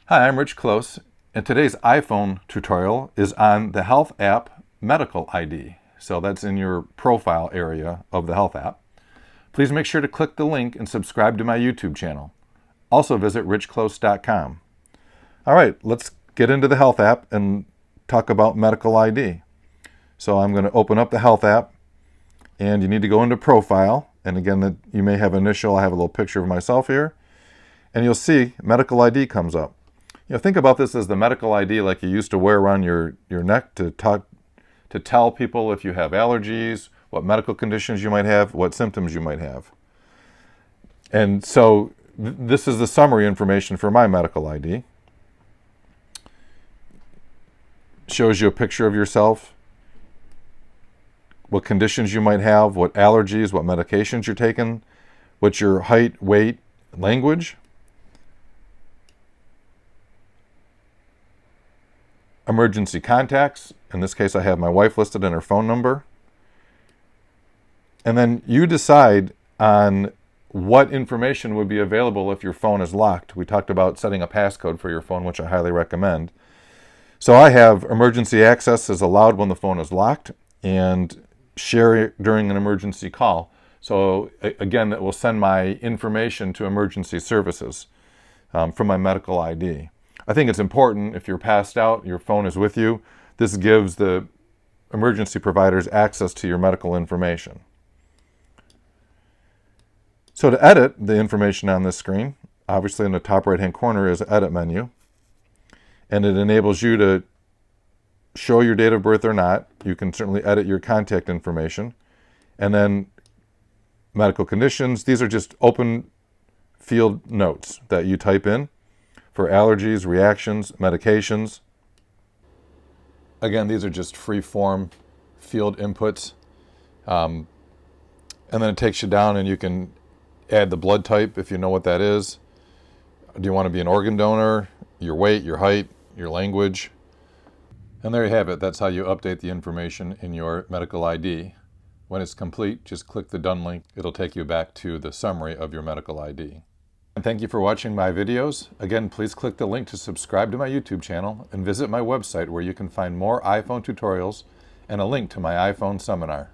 Hi, I'm Rich Close, and today's iPhone tutorial is on the Health app Medical ID. So that's in your profile area of the Health app. Please make sure to click the link and subscribe to my YouTube channel. Also visit richclose.com. All right, let's get into the Health app and talk about Medical ID. So I'm going to open up the Health app, and you need to go into Profile. And again, you may have initial. I have a little picture of myself here. And you'll see Medical ID comes up. Think about this as the medical ID like you used to wear around your neck to tell people if you have allergies, what medical conditions you might have, what symptoms you might have. And so this is the summary information for my medical ID. Shows you a picture of yourself, what conditions you might have, what allergies, what medications you're taking, what's your height, weight, language. Emergency contacts. In this case, I have my wife listed and her phone number. And then you decide on what information would be available if your phone is locked. We talked about setting a passcode for your phone, which I highly recommend. So I have emergency access is allowed when the phone is locked, and share it during an emergency call. So again, that will send my information to emergency services from my medical ID. I think it's important if you're passed out, your phone is with you. This gives the emergency providers access to your medical information. So to edit the information on this screen, obviously in the top right-hand corner is Edit menu. And it enables you to show your date of birth or not. You can certainly edit your contact information. And then medical conditions. These are just open field notes that you type in for allergies, reactions, medications. Again, these are just free-form field inputs. And then it takes you down and you can add the blood type if you know what that is. Do you want to be an organ donor? Your weight, your height, your language. And there you have it. That's how you update the information in your medical ID. When it's complete, just click the Done link. It'll take you back to the summary of your medical ID. And thank you for watching my videos. Again, please click the link to subscribe to my YouTube channel and visit my website where you can find more iPhone tutorials and a link to my iPhone seminar.